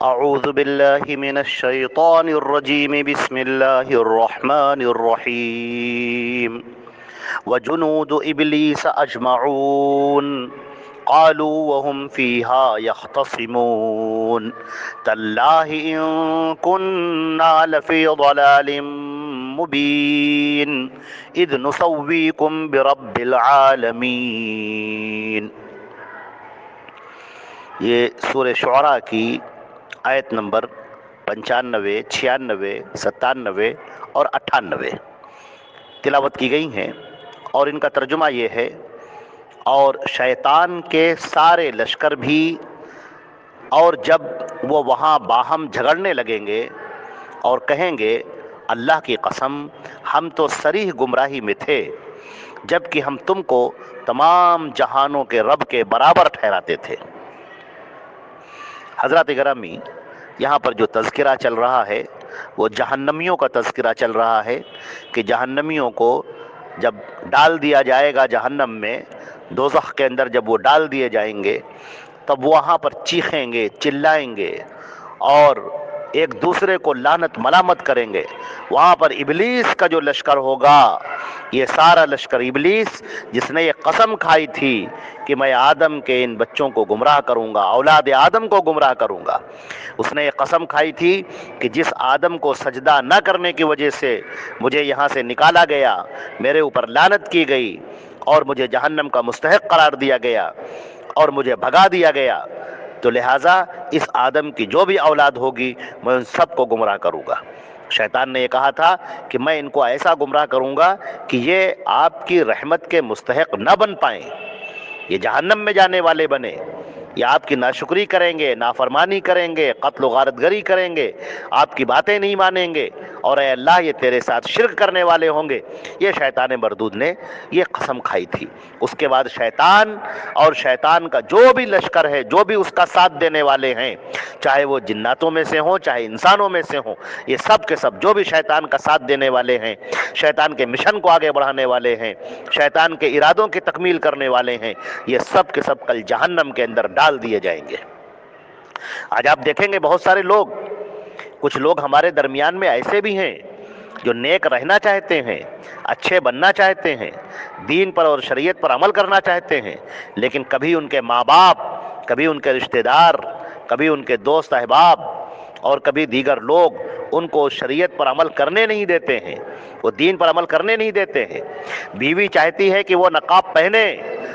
اعوذ باللہ من الشیطان الرجیم بسم اللہ الرحمن الرحیم وجنود ابلیس اجمعون قالوا وهم فيها يختصمون تالله ان كنا لفي ضلال مبين اذ نسويكم برب العالمین۔ یہ سورہ شعراء کی آیت نمبر 95، 96، 97 اور 98 تلاوت کی گئی ہیں، اور ان کا ترجمہ یہ ہے: اور شیطان کے سارے لشکر بھی، اور جب وہ وہاں باہم جھگڑنے لگیں گے اور کہیں گے اللہ کی قسم ہم تو صریح گمراہی میں تھے، جبکہ ہم تم کو تمام جہانوں کے رب کے برابر ٹھہراتے تھے۔ حضرات گرامی، یہاں پر جو تذکرہ چل رہا ہے وہ جہنمیوں کا تذکرہ چل رہا ہے کہ جہنمیوں کو جب ڈال دیا جائے گا جہنم میں، دوزخ کے اندر جب وہ ڈال دیے جائیں گے، تب وہاں پر چیخیں گے، چلائیں گے اور ایک دوسرے کو لعنت ملامت کریں گے۔ وہاں پر ابلیس کا جو لشکر ہوگا، یہ سارا لشکر ابلیس جس نے یہ قسم کھائی تھی کہ میں آدم کے ان بچوں کو گمراہ کروں گا، اولاد آدم کو گمراہ کروں گا، اس نے یہ قسم کھائی تھی کہ جس آدم کو سجدہ نہ کرنے کی وجہ سے مجھے یہاں سے نکالا گیا، میرے اوپر لعنت کی گئی اور مجھے جہنم کا مستحق قرار دیا گیا اور مجھے بھگا دیا گیا، تو لہٰذا اس آدم کی جو بھی اولاد ہوگی میں ان سب کو گمراہ کروں گا۔ شیطان نے یہ کہا تھا کہ میں ان کو ایسا گمراہ کروں گا کہ یہ آپ کی رحمت کے مستحق نہ بن پائیں، یہ جہنم میں جانے والے بنے، یہ آپ کی ناشکری کریں گے، نافرمانی کریں گے، قتل و غارت گری کریں گے، آپ کی باتیں نہیں مانیں گے، اور اے اللہ یہ تیرے ساتھ شرک کرنے والے ہوں گے۔ یہ شیطان مردود نے یہ قسم کھائی تھی۔ اس کے بعد شیطان اور شیطان کا جو بھی لشکر ہے، جو بھی اس کا ساتھ دینے والے ہیں، چاہے وہ جناتوں میں سے ہوں چاہے انسانوں میں سے ہوں، یہ سب کے سب جو بھی شیطان کا ساتھ دینے والے ہیں، شیطان کے مشن کو آگے بڑھانے والے ہیں، شیطان کے ارادوں کی تکمیل کرنے والے ہیں، یہ سب کے سب کل جہنم کے اندر ڈال دیے جائیں گے۔ آج آپ دیکھیں گے بہت سارے لوگ، کچھ لوگ ہمارے درمیان میں ایسے بھی ہیں جو نیک رہنا چاہتے ہیں، اچھے بننا چاہتے ہیں، دین پر اور شریعت پر عمل کرنا چاہتے ہیں، لیکن کبھی ان کے ماں باپ، کبھی ان کے رشتہ دار، کبھی ان کے دوست احباب اور کبھی دیگر لوگ ان کو شریعت پر عمل کرنے نہیں دیتے ہیں، وہ دین پر عمل کرنے نہیں دیتے ہیں۔ بیوی چاہتی ہے کہ وہ نقاب پہنے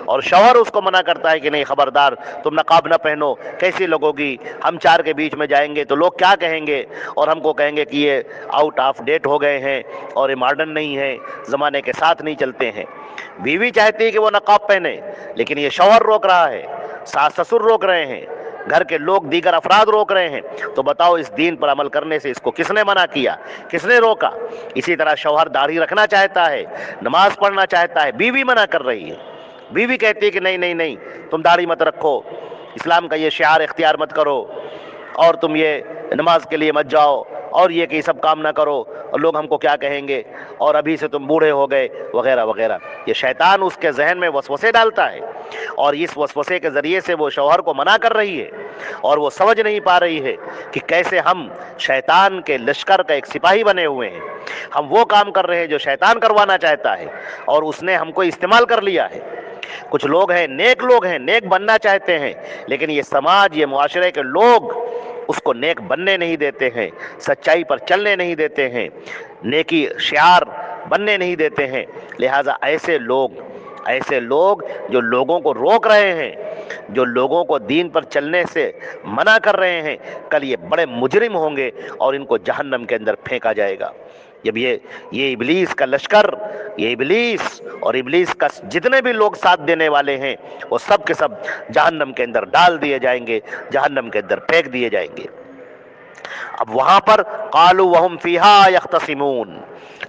اور شوہر اس کو منع کرتا ہے کہ نہیں، خبردار تم نقاب نہ پہنو، کیسی لگو گی، ہم چار کے بیچ میں جائیں گے تو لوگ کیا کہیں گے، اور ہم کو کہیں گے کہ یہ آؤٹ آف ڈیٹ ہو گئے ہیں اور یہ ماڈرن نہیں ہیں، زمانے کے ساتھ نہیں چلتے ہیں۔ بیوی چاہتی ہے کہ وہ نقاب پہنے، لیکن یہ شوہر روک رہا ہے، ساس سسر روک رہے ہیں، گھر کے لوگ دیگر افراد روک رہے ہیں، تو بتاؤ اس دین پر عمل کرنے سے اس کو کس نے منع کیا، کس نے روکا؟ اسی طرح شوہر داڑھی رکھنا چاہتا ہے، نماز پڑھنا چاہتا ہے، بیوی منع کر رہی ہے، بیوی کہتی ہے کہ نہیں نہیں نہیں، تم داڑھی مت رکھو، اسلام کا یہ شعار اختیار مت کرو، اور تم یہ نماز کے لیے مت جاؤ، اور یہ کہ یہ سب کام نہ کرو، اور لوگ ہم کو کیا کہیں گے، اور ابھی سے تم بوڑھے ہو گئے، وغیرہ وغیرہ۔ یہ شیطان اس کے ذہن میں وسوسے ڈالتا ہے، اور اس وسوسے کے ذریعے سے وہ شوہر کو منع کر رہی ہے، اور وہ سمجھ نہیں پا رہی ہے کہ کیسے ہم شیطان کے لشکر کا ایک سپاہی بنے ہوئے ہیں، ہم وہ کام کر رہے ہیں جو شیطان کروانا چاہتا ہے، اور اس نے ہم کو استعمال کر لیا ہے۔ کچھ لوگ ہیں، نیک لوگ ہیں، نیک بننا چاہتے ہیں، لیکن یہ سماج، یہ معاشرے کے لوگ اس کو نیک بننے نہیں دیتے ہیں، سچائی پر چلنے نہیں دیتے ہیں، نیکی شعار بننے نہیں دیتے ہیں۔ لہٰذا ایسے لوگ جو لوگوں کو روک رہے ہیں، جو لوگوں کو دین پر چلنے سے منع کر رہے ہیں، کل یہ بڑے مجرم ہوں گے اور ان کو جہنم کے اندر پھینکا جائے گا۔ جب یہ ابلیس کا لشکر، یہ ابلیس اور ابلیس کا جتنے بھی لوگ ساتھ دینے والے ہیں، وہ سب کے سب جہنم کے اندر ڈال دیے جائیں گے، جہنم کے اندر پھینک دیے جائیں گے۔ اب وہاں پر قالوا وهم فیہا یختصمون،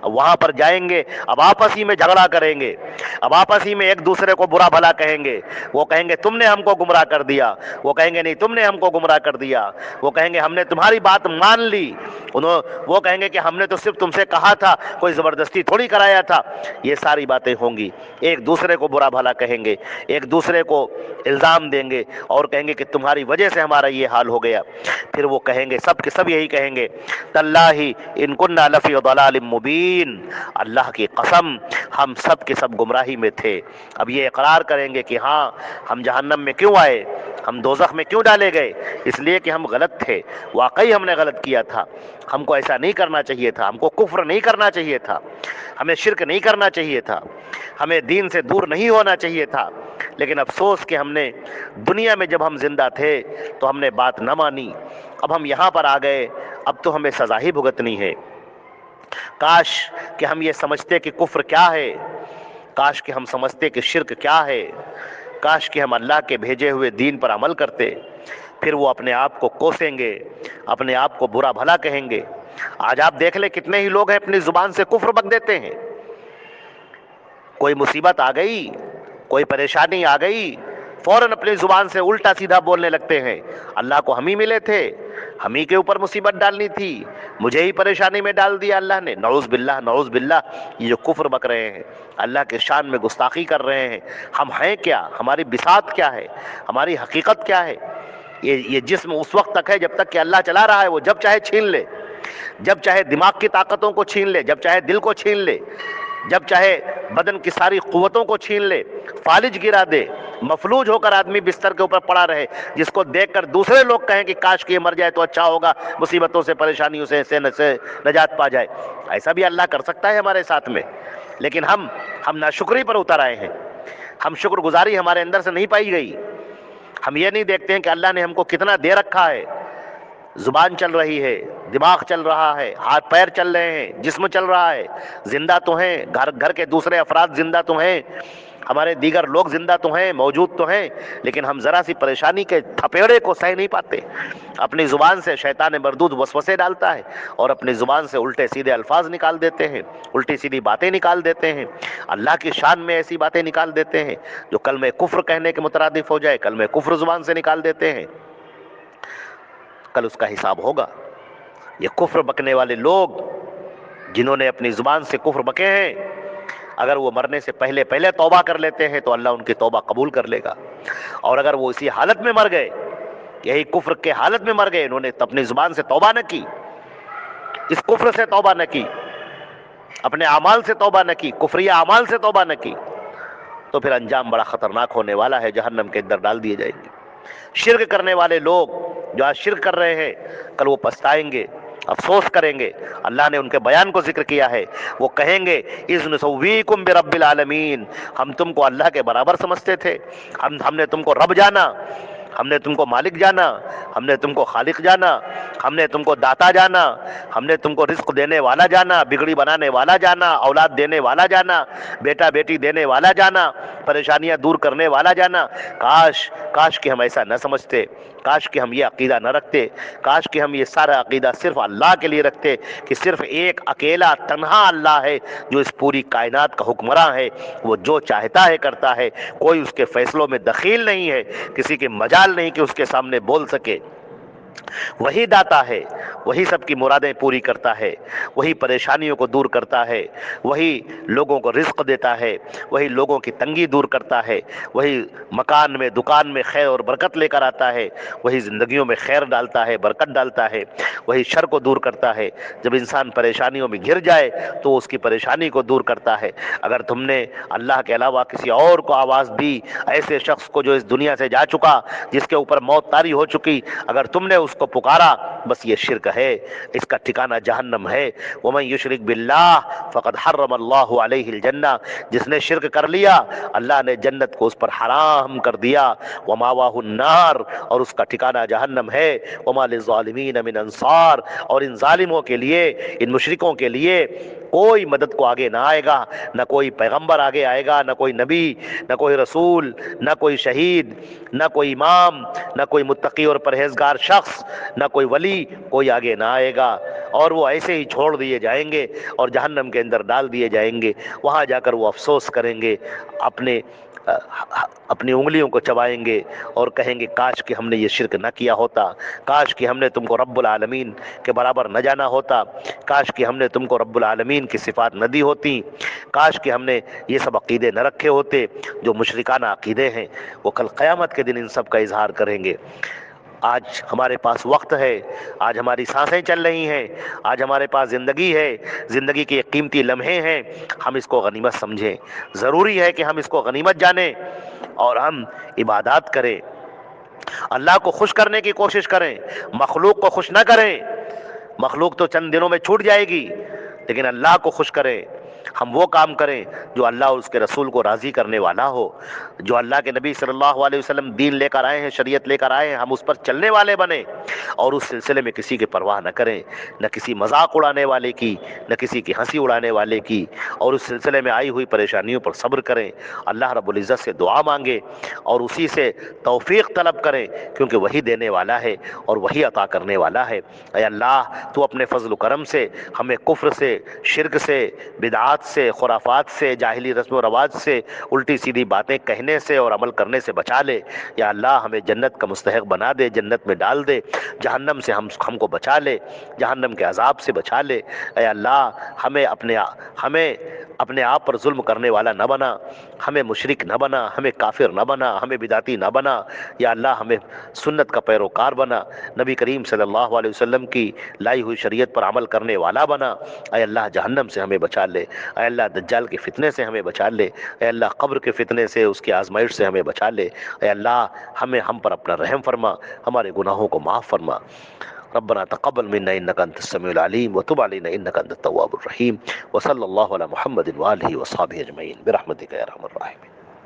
اب وہاں پر جائیں گے، اب آپس ہی میں جھگڑا کریں گے، اب آپس ہی میں ایک دوسرے کو برا بھلا کہیں گے. وہ کہیں گے تم نے ہم کو گمراہ کر دیا, وہ کہیں گے نہیں تم نے ہم کو گمراہ کر دیا, وہ کہیں گے ہم نے تمہاری بات مان لی, وہ کہیں گے کہ ہم نے تو صرف تم سے کہا تھا, کوئی زبردستی تھوڑی کرایا تھا. یہ ساری باتیں ہوں گی. ایک دوسرے کو برا بھلا کہیں گے, ایک دوسرے کو الزام دیں گے اور کہیں گے کہ تمہاری وجہ سے ہمارا یہ حال ہو گیا. پھر وہ کہیں گے, سب کے سب یہی کہیں گے, تاللہ ان کننا لفی ضلال مبین, اللہ کی قسم ہم سب کے سب گمراہی میں تھے. اب یہ اقرار کریں گے کہ ہاں ہم جہنم میں کیوں آئے, ہم دوزخ میں کیوں ڈالے گئے, اس لیے کہ ہم غلط تھے, واقعی ہم نے غلط کیا تھا, ہم کو ایسا نہیں کرنا چاہیے تھا, ہم کو کفر نہیں کرنا چاہیے تھا, ہمیں شرک نہیں کرنا چاہیے تھا, ہمیں دین سے دور نہیں ہونا چاہیے تھا. لیکن افسوس کہ ہم نے دنیا میں جب ہم زندہ تھے تو ہم نے بات نہ مانی, اب ہم یہاں پر آ گئے, اب تو ہمیں سزا ہی بھگتنی ہے. کاش کہ ہم یہ سمجھتے کہ کفر کیا ہے, کاش کہ ہم سمجھتے کہ شرک کیا ہے, کاش کہ ہم اللہ کے بھیجے ہوئے دین پر عمل کرتے. پھر وہ اپنے آپ کو کوسیں گے, اپنے آپ کو برا بھلا کہیں گے. آج آپ دیکھ لیں کتنے ہی لوگ ہیں اپنی زبان سے کفر بک دیتے ہیں. کوئی مصیبت آ گئی, کوئی پریشانی آ گئی, فوراً اپنی زبان سے الٹا سیدھا بولنے لگتے ہیں, اللہ کو ہم ہی ملے تھے, ہم ہی کے اوپر مصیبت ڈالنی تھی, مجھے ہی پریشانی میں ڈال دیا اللہ نے, نعوذ باللہ نعوذ باللہ. یہ جو کفر بک رہے ہیں, اللہ کے شان میں گستاخی کر رہے ہیں. ہم ہیں کیا, ہماری بساط کیا ہے, ہماری حقیقت کیا ہے؟ یہ جسم اس وقت تک ہے جب تک کہ اللہ چلا رہا ہے, وہ جب چاہے چھین لے, جب چاہے دماغ کی طاقتوں کو چھین لے, جب چاہے دل کو چھین لے, جب چاہے بدن کی ساری قوتوں کو چھین لے, فالج گرا دے, مفلوج ہو کر آدمی بستر کے اوپر پڑا رہے, جس کو دیکھ کر دوسرے لوگ کہیں کہ کاش کہ یہ مر جائے تو اچھا ہوگا, مصیبتوں سے پریشانیوں سے نجات پا جائے. ایسا بھی اللہ کر سکتا ہے ہمارے ساتھ میں. لیکن ہم ناشکری پر اتر آئے ہیں, ہم شکر گزاری ہمارے اندر سے نہیں پائی گئی. ہم یہ نہیں دیکھتے ہیں کہ اللہ نے ہم کو کتنا دے رکھا ہے. زبان چل رہی ہے, دماغ چل رہا ہے, ہاتھ پیر چل رہے ہیں, جسم چل رہا ہے, زندہ تو ہیں, گھر کے دوسرے افراد زندہ تو ہیں, ہمارے دیگر لوگ زندہ تو ہیں, موجود تو ہیں, لیکن ہم ذرا سی پریشانی کے تھپیڑے کو سہ نہیں پاتے. اپنی زبان سے شیطان مردود وسوسے ڈالتا ہے اور اپنی زبان سے الٹے سیدھے الفاظ نکال دیتے ہیں, الٹی سیدھی باتیں نکال دیتے ہیں, اللہ کی شان میں ایسی باتیں نکال دیتے ہیں جو کلمہ کفر کہنے کے مترادف ہو جائے, کلمہ کفر زبان سے نکال دیتے ہیں. کل اس کا حساب ہوگا. یہ کفر بکنے والے لوگ جنہوں نے اپنی زبان سے کفر بکے ہیں, اگر وہ مرنے سے پہلے توبہ کر لیتے ہیں تو اللہ ان کی توبہ قبول کر لے گا. اور اگر وہ اسی حالت میں مر گئے, یہی کفر کے حالت میں مر گئے, انہوں نے اپنی زبان سے توبہ نہ کی, اس کفر سے توبہ نہ کی, اپنے اعمال سے توبہ نہ کی, کفریہ اعمال سے توبہ نہ کی, تو پھر انجام بڑا خطرناک ہونے والا ہے, جہنم کے اندر ڈال دیے جائیں گے. شرک کرنے والے لوگ جو آج شرک کر رہے ہیں, کل وہ پچھتائیں گے, افسوس کریں گے. اللہ نے ان کے بیان کو ذکر کیا ہے, وہ کہیں گے اذ نسویکم برب العالمین, ہم تم کو اللہ کے برابر سمجھتے تھے, ہم نے تم کو رب جانا, ہم نے تم کو مالک جانا, ہم نے تم کو خالق جانا, ہم نے تم کو داتا جانا, ہم نے تم کو رزق دینے والا جانا, بگڑی بنانے والا جانا, اولاد دینے والا جانا, بیٹا بیٹی دینے والا جانا, پریشانیاں دور کرنے والا جانا. کاش کہ ہم ایسا نہ سمجھتے, کاش کہ ہم یہ عقیدہ نہ رکھتے, کاش کہ ہم یہ سارا عقیدہ صرف اللہ کے لیے رکھتے کہ صرف ایک اکیلا تنہا اللہ ہے جو اس پوری کائنات کا حکمراں ہے, وہ جو چاہتا ہے کرتا ہے, کوئی اس کے فیصلوں میں دخیل نہیں ہے, کسی کے مجال نہیں کہ اس کے سامنے بول سکے. وہی داتا ہے, وہی سب کی مرادیں پوری کرتا ہے, وہی پریشانیوں کو دور کرتا ہے, وہی لوگوں کو رزق دیتا ہے, وہی لوگوں کی تنگی دور کرتا ہے, وہی مکان میں دکان میں خیر اور برکت لے کر آتا ہے, وہی زندگیوں میں خیر ڈالتا ہے, برکت ڈالتا ہے, وہی شر کو دور کرتا ہے. جب انسان پریشانیوں میں گر جائے تو اس کی پریشانی کو دور کرتا ہے. اگر تم نے اللہ کے علاوہ کسی اور کو آواز دی, ایسے شخص کو جو اس دنیا سے جا چکا, جس کے اوپر موت طاری ہو چکی, اگر تم نے اس کو پکارا, بس یہ شرک ہے, اس کا ٹھکانہ جہنم ہے. ومن یشرک باللہ فقد حرم اللہ علیہ الجنہ, جس نے شرک کر لیا اللہ نے جنت کو اس پر حرام کر دیا. وماواہ النار, اور اس کا ٹھکانہ جہنم ہے. وما للظالمین من انصار, اور ان ظالموں کے لیے, ان مشرکوں کے لیے کوئی مدد کو آگے نہ آئے گا، نہ کوئی پیغمبر آگے آئے گا، نہ کوئی نبی، نہ کوئی رسول، نہ کوئی شہید، نہ کوئی امام، نہ کوئی متقی اور پرہیزگار شخص، نہ کوئی ولی، کوئی آگے نہ آئے گا، اور وہ ایسے ہی چھوڑ دیے جائیں گے اور جہنم کے اندر ڈال دیے جائیں گے۔ وہاں جا کر وہ افسوس کریں گے، اپنی انگلیوں کو چبائیں گے اور کہیں گے کاش کہ ہم نے یہ شرک نہ کیا ہوتا، کاش کہ ہم نے تم کو رب العالمین کے برابر نہ جانا ہوتا، کاش کہ ہم نے تم کو رب العالمین کی صفات نہ دی ہوتی، کاش کہ ہم نے یہ سب عقیدے نہ رکھے ہوتے جو مشرکانہ عقیدے ہیں۔ وہ کل قیامت کے دن ان سب کا اظہار کریں گے۔ آج ہمارے پاس وقت ہے، آج ہماری سانسیں چل رہی ہیں، آج ہمارے پاس زندگی ہے، زندگی کے ایک قیمتی لمحے ہیں، ہم اس کو غنیمت سمجھیں۔ ضروری ہے کہ ہم اس کو غنیمت جانیں اور ہم عبادات کریں، اللہ کو خوش کرنے کی کوشش کریں، مخلوق کو خوش نہ کریں۔ مخلوق تو چند دنوں میں چھوٹ جائے گی، لیکن اللہ کو خوش کریں۔ ہم وہ کام کریں جو اللہ اور اس کے رسول کو راضی کرنے والا ہو، جو اللہ کے نبی صلی اللہ علیہ وسلم دین لے کر آئے ہیں، شریعت لے کر آئے ہیں، ہم اس پر چلنے والے بنیں اور اس سلسلے میں کسی کی پرواہ نہ کریں، نہ کسی مذاق اڑانے والے کی، نہ کسی کی ہنسی اڑانے والے کی، اور اس سلسلے میں آئی ہوئی پریشانیوں پر صبر کریں، اللہ رب العزت سے دعا مانگیں اور اسی سے توفیق طلب کریں، کیونکہ وہی دینے والا ہے اور وہی عطا کرنے والا ہے۔ اے اللہ، تو اپنے فضل و کرم سے ہمیں کفر سے، شرک سے، بدعات سے، خرافات سے، جاہلی رسم و رواج سے، الٹی سیدھی باتیں کہنے سے اور عمل کرنے سے بچا لے۔ یا اللہ، ہمیں جنت کا مستحق بنا دے، جنت میں ڈال دے، جہنم سے ہم کو بچا لے، جہنم کے عذاب سے بچا لے۔ اے اللہ، ہمیں اپنے آپ پر ظلم کرنے والا نہ بنا، ہمیں مشرک نہ بنا، ہمیں کافر نہ بنا، ہمیں بدعتی نہ بنا۔ یا اللہ، ہمیں سنت کا پیروکار بنا، نبی کریم صلی اللہ علیہ وسلم کی لائی ہوئی شریعت پر عمل کرنے والا بنا۔ اے اللہ، جہنم سے ہمیں بچا لے، اے اللہ دجال کے فتنے سے ہمیں بچا لے، اے اللہ قبر کے فتنے سے، اس کی آزمائش سے ہمیں بچا لے۔ اے اللہ، ہم پر اپنا رحم فرما، ہمارے گناہوں کو معاف فرما۔ ربنا تقبل منا انك انت السميع العليم وتب علينا انك انت التواب الرحيم وصلى الله على محمد وآله وصحبه اجمعين برحمتك يا ارحم الراحمين۔